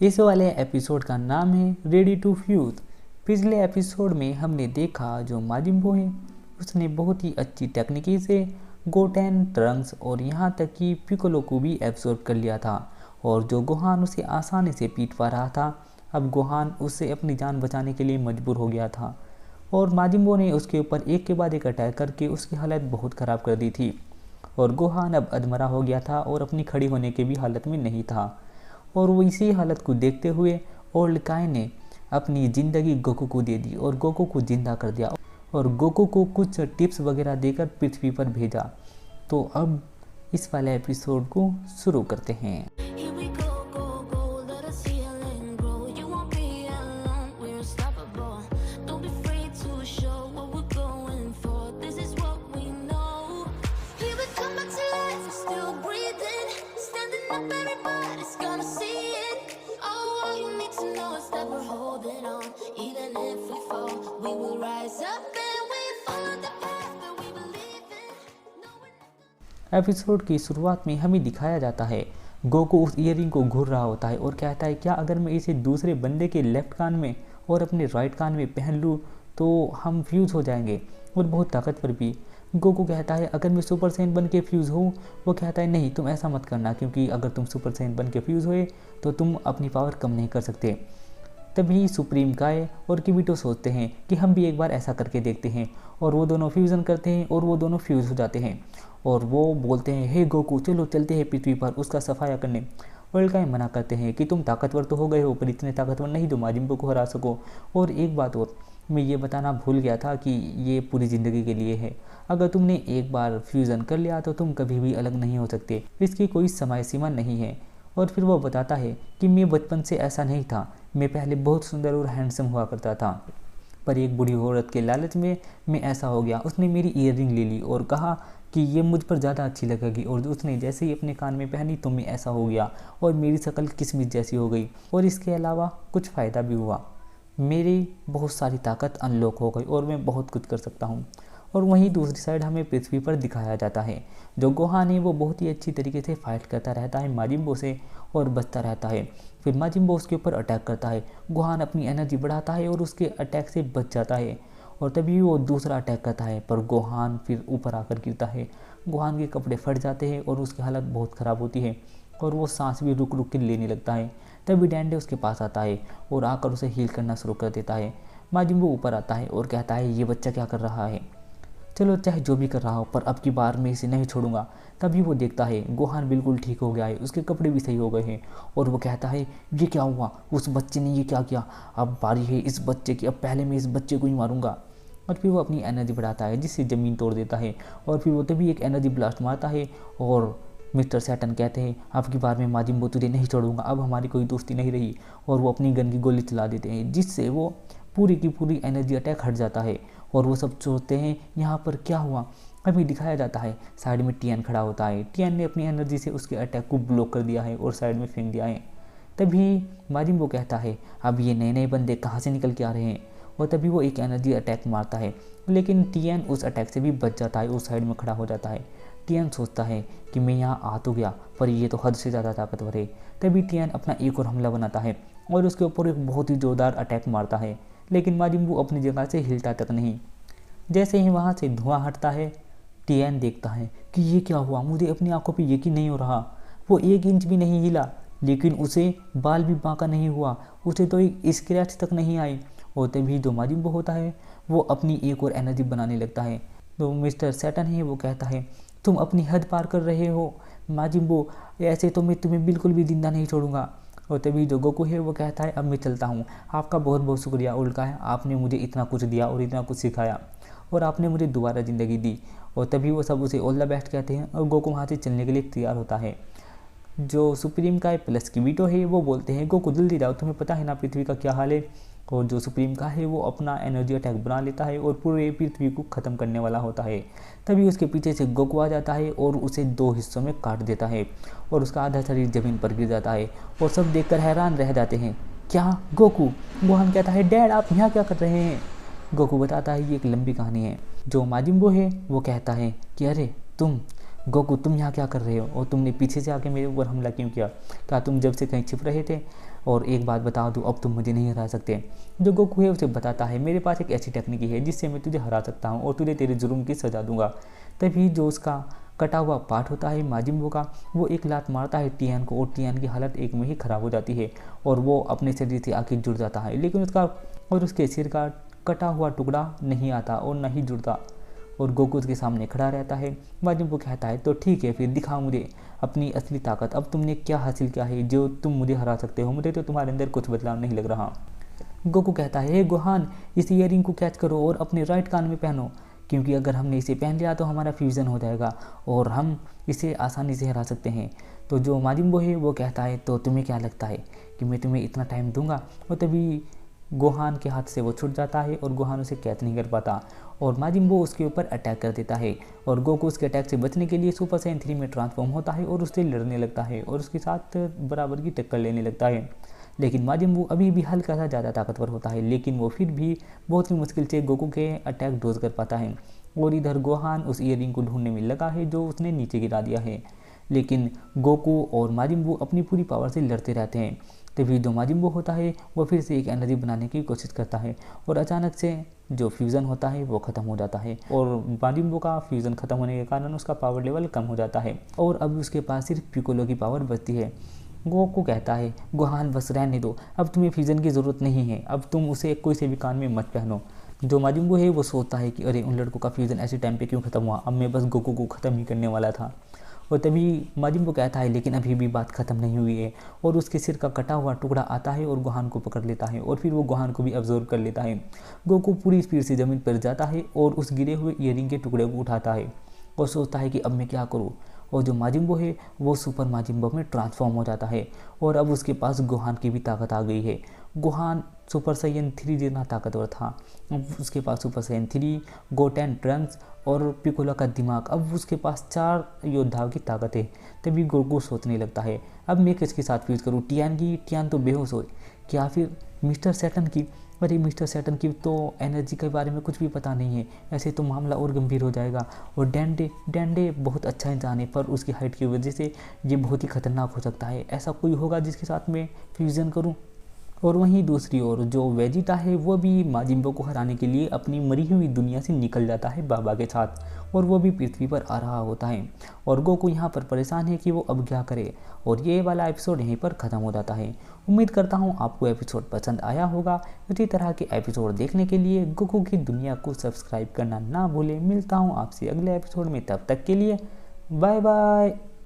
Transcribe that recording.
इस वाले एपिसोड का नाम है रेडी टू फ्यूज। पिछले एपिसोड में हमने देखा जो माजिन बू है उसने बहुत ही अच्छी टेक्निकी से गोटेन, ट्रंक्स और यहाँ तक कि पिकोलो को भी एब्जॉर्ब कर लिया था और जो गोहान उसे आसानी से पीट पा रहा था, अब गोहान उससे अपनी जान बचाने के लिए मजबूर हो गया था और माजिन बू ने उसके ऊपर एक के बाद एक अटैक करके उसकी हालत बहुत ख़राब कर दी थी और गोहान अब अधमरा हो गया था और अपनी खड़ी होने की भी हालत में नहीं था। और वो इसी हालत को देखते हुए ओल्ड काय ने अपनी ज़िंदगी गोकू को दे दी और गोकू को जिंदा कर दिया और गोकू को कुछ टिप्स वगैरह देकर पृथ्वी पर भेजा। तो अब इस वाले एपिसोड को शुरू करते हैं। एपिसोड की शुरुआत में हमें दिखाया जाता है गोकू उस ईयरिंग को घूर रहा होता है और कहता है क्या अगर मैं इसे दूसरे बंदे के लेफ्ट कान में और अपने राइट कान में पहन लूँ तो हम फ्यूज़ हो जाएंगे और बहुत ताकतवर भी। गोकू कहता है अगर मैं सुपर सैयन बन के फ्यूज़ हूँ, वो कहता है नहीं तुम ऐसा मत करना क्योंकि अगर तुम सुपर सैयन बन के फ्यूज़ हुए तो तुम अपनी पावर कम नहीं कर सकते। तभी सुप्रीम काय और किबिटो सोचते हैं कि हम भी एक बार ऐसा करके देखते हैं और वो दोनों फ्यूज़न करते हैं और वो दोनों फ्यूज़ हो जाते हैं और वो बोलते हैं हे गोकू चलो चलते हैं पृथ्वी पर उसका सफाया करने। वर्ल्ड काय मना करते हैं कि तुम ताकतवर तो हो गए हो पर इतने ताकतवर नहीं जो माजिन बू को हरा सको। और एक बात और मैं ये बताना भूल गया था कि ये पूरी ज़िंदगी के लिए है, अगर तुमने एक बार फ्यूज़न कर लिया तो तुम कभी भी अलग नहीं हो सकते, इसकी कोई समय सीमा नहीं है। और फिर वो बताता है कि मैं बचपन से ऐसा नहीं था, मैं पहले बहुत सुंदर और हैंडसम हुआ करता था पर एक बूढ़ी औरत के लालच में मैं ऐसा हो गया। उसने मेरी ईयरिंग ले ली और कहा कि ये मुझ पर ज़्यादा अच्छी लगेगी और उसने जैसे ही अपने कान में पहनी तो मैं ऐसा हो गया और मेरी शक्ल किस्मत जैसी हो गई और इसके अलावा कुछ फ़ायदा भी हुआ, मेरी बहुत सारी ताकत अनलॉक हो गई और मैं बहुत कुछ कर सकता हूँ। और वहीं दूसरी साइड हमें पृथ्वी पर दिखाया जाता है जो गोहान है वो बहुत ही अच्छी तरीके से फाइट करता रहता है माजिन बू से और बचता रहता है। फिर माजिन बू उसके ऊपर अटैक करता है, गोहान अपनी एनर्जी बढ़ाता है और उसके अटैक से बच जाता है और तभी वो दूसरा अटैक करता है पर गोहान फिर ऊपर आकर गिरता है। गोहान के कपड़े फट जाते हैं और उसकी हालत बहुत ख़राब होती है और वो सांस भी रुक रुक के लेने लगता है। तभी डैंडे उसके पास आता है और आकर उसे हील करना शुरू कर देता है। माजिन बू ऊपर आता है और कहता है ये बच्चा क्या कर रहा है, चलो चाहे जो भी कर रहा हो पर अब की बार मैं इसे नहीं छोड़ूंगा। तभी वो देखता है गोहान बिल्कुल ठीक हो गया है, उसके कपड़े भी सही हो गए हैं और वो कहता है ये क्या हुआ, उस बच्चे ने ये क्या किया, अब बारी है इस बच्चे की, अब पहले मैं इस बच्चे को ही मारूंगा। और फिर वो अपनी एनर्जी बढ़ाता है जिससे ज़मीन तोड़ देता है और फिर वो तभी एक एनर्जी ब्लास्ट मारता है और मिस्टर सैटन कहते हैं अब की बार मैं माजिन बू तुझे नहीं छोड़ूंगा, अब हमारी कोई दोस्ती नहीं रही और वो अपनी गन की गोली चला देते हैं जिससे वो पूरी की पूरी एनर्जी अटैक हट जाता है और वो सब सोचते हैं यहाँ पर क्या हुआ। अभी दिखाया जाता है साइड में टियन खड़ा होता है, टियन ने अपनी एनर्जी से उसके अटैक को ब्लॉक कर दिया है और साइड में फेंक दिया है। तभी माजिन बू कहता है अब ये नए नए बंदे कहाँ से निकल के आ रहे हैं और तभी वो एक एनर्जी अटैक मारता है लेकिन टियन उस अटैक से भी बच जाता है, उस साइड में खड़ा हो जाता है। टियन सोचता है कि मैं यहाँ आ तो गया पर ये तो हद से ज़्यादा ताकतवर है। तभी टियन अपना एक और हमला बनाता है और उसके ऊपर एक बहुत ही ज़ोरदार अटैक मारता है लेकिन माजिन बू अपनी जगह से हिलता तक नहीं। जैसे ही वहाँ से धुआं हटता है टियन देखता है कि ये क्या हुआ, मुझे अपनी आंखों पे यकीन नहीं हो रहा। वो 1 इंच भी नहीं हिला लेकिन उसे बाल भी बांका नहीं हुआ, उसे तो एक स्क्रैच तक नहीं आई। और तभी जो माजिन बू होता है वो अपनी एक और एनर्जी बनाने लगता है। तो मिस्टर सैटन है वो कहता है तुम अपनी हद पार कर रहे हो माजिन बू, ऐसे तो मैं तुम्हें बिल्कुल भी जिंदा नहीं छोड़ूंगा। और तभी जो गोकू है वो कहता है अब मैं चलता हूँ, आपका बहुत बहुत शुक्रिया ओल्ड काय, आपने मुझे इतना कुछ दिया और इतना कुछ सिखाया और आपने मुझे दोबारा ज़िंदगी दी। और तभी वो सब उसे ऑल द बेस्ट कहते हैं और गोकू वहाँ से चलने के लिए तैयार होता है। जो सुप्रीम काय प्लस किबिटो है वो बोलते हैं गोकू जल्दी जाओ, तुम्हें पता है ना पृथ्वी का क्या हाल है। और जो सुप्रीम काय है वो अपना एनर्जी अटैक बना लेता है और पूरे पृथ्वी को ख़त्म करने वाला होता है। तभी उसके पीछे से गोकू आ जाता है और उसे 2 हिस्सों में काट देता है और उसका आधा शरीर ज़मीन पर गिर जाता है और सब देखकर हैरान रह जाते हैं क्या गोकू। गोहान कहता है डैड आप यहाँ क्या कर रहे हैं। गोकू बताता है ये एक लंबी कहानी है। जो माजिन बू है वो कहता है कि अरे तुम गोकू तुम यहाँ क्या कर रहे हो और तुमने पीछे से आके मेरे ऊपर हमला क्यों किया, क्या तुम जब से कहीं छिप रहे थे। और एक बात बता दूँ, अब तुम मुझे नहीं हरा सकते। जो गोकू है उसे बताता है, मेरे पास एक ऐसी टेक्निक है जिससे मैं तुझे हरा सकता हूँ और तुझे तेरे जुर्म की सजा दूंगा। तभी जो उसका कटा हुआ पार्ट होता है माजिन बू का, वो एक लात मारता है टियान को और टियान की हालत एक में ही ख़राब हो जाती है और वो अपने शरीर से आखिर जुड़ जाता है, लेकिन उसके सिर का कटा हुआ टुकड़ा नहीं आता और न ही जुड़ता और गोकू उसके सामने खड़ा रहता है। माजिन बू कहता है, तो ठीक है, फिर दिखाओ मुझे अपनी असली ताकत। अब तुमने क्या हासिल किया है जो तुम मुझे हरा सकते हो? मुझे तो तुम्हारे अंदर कुछ बदलाव नहीं लग रहा। गोकू कहता है, हे गोहान, इस ईयरिंग को कैच करो और अपने राइट कान में पहनो, क्योंकि अगर हमने इसे पहन लिया तो हमारा फ्यूज़न हो जाएगा और हम इसे आसानी से हरा सकते हैं। तो जो माजिन बू है वो कहता है, तो तुम्हें क्या लगता है कि मैं तुम्हें इतना टाइम दूंगा? और तभी गोहान के हाथ से वो छूट जाता है और गोहान उसे कैच नहीं कर पाता और माजिन बू उसके ऊपर अटैक कर देता है और गोकू उसके अटैक से बचने के लिए सुपर साइन 3 में ट्रांसफॉर्म होता है और उससे लड़ने लगता है और उसके साथ बराबर की टक्कर लेने लगता है। लेकिन माजिन बू अभी भी हल्का सा ज़्यादा ताकतवर होता है, लेकिन वो फिर भी बहुत ही मुश्किल से गोकू के अटैक डोज कर पाता है। और इधर गोहान उस ईयरिंग को ढूंढने में लगा है जो उसने नीचे गिरा दिया है, लेकिन गोकू और माजिन बू अपनी पूरी पावर से लड़ते रहते हैं। तभी जो माजिन बू होता है वो फिर से एक एनर्जी बनाने की कोशिश करता है और अचानक से जो फ्यूज़न होता है वो ख़त्म हो जाता है और माजिन बू का फ्यूज़न ख़त्म होने के कारण उसका पावर लेवल कम हो जाता है और अब उसके पास सिर्फ पिकोलो की पावर बचती है। गोकू कहता है, गोहान बस रहने दो, अब तुम्हें फ्यूज़न की ज़रूरत नहीं है, अब तुम उसे कोई से भी कान में मत पहनो। जो माजिन बू है वो सोचता है कि अरे उन लड़कों का फ्यूज़न ऐसे टाइम पे क्यों ख़त्म हुआ, अब मैं बस गोकू को ख़त्म ही करने वाला था। और तभी माजिन बू कहता है, लेकिन अभी भी बात ख़त्म नहीं हुई है और उसके सिर का कटा हुआ टुकड़ा आता है और गोहान को पकड़ लेता है और फिर वो गोहान को भी अब्जॉर्व कर लेता है। गोकू पूरी स्पीड से ज़मीन पर जाता है और उस गिरे हुए ईयरिंग के टुकड़े को उठाता है और सोचता है कि अब मैं क्या करूँ। और जो माजिन बू है वो सुपर माजिन बू में ट्रांसफॉर्म हो जाता है और अब उसके पास गोहान की भी ताकत आ गई है। गोहान सुपर साइयन 3 जितना ताकतवर था, अब उसके पास सुपर साइयन 3, गोटेन ट्रंक्स और पिकोला का दिमाग, अब उसके पास 4 योद्धाओं की ताकत है। तभी गोकू सोचने लगता है, अब मैं किसके साथ फ्यूज करूँ? टियान तो बेहोश हो, क्या फिर मिस्टर सैटर्न की? अरे मिस्टर सैटर्न की तो एनर्जी के बारे में कुछ भी पता नहीं है, ऐसे तो मामला और गंभीर हो जाएगा। और डैंडे बहुत अच्छा इंसान है पर उसकी हाइट की वजह से ये बहुत ही खतरनाक हो सकता है, ऐसा कोई होगा जिसके साथ मैं फ्यूज़न करूं? और वहीं दूसरी ओर जो वेजिटा है वो भी माजिन बू को हराने के लिए अपनी मरी हुई दुनिया से निकल जाता है बाबा के साथ और वो भी पृथ्वी पर आ रहा होता है और गोकू यहाँ पर परेशान है कि वो अब क्या करे। और ये वाला एपिसोड यहीं पर ख़त्म हो जाता है। उम्मीद करता हूँ आपको एपिसोड पसंद आया होगा। इसी तरह के एपिसोड देखने के लिए गोकू की दुनिया को सब्सक्राइब करना ना भूलें। मिलता हूँ आपसे अगले एपिसोड में, तब तक के लिए बाय बाय।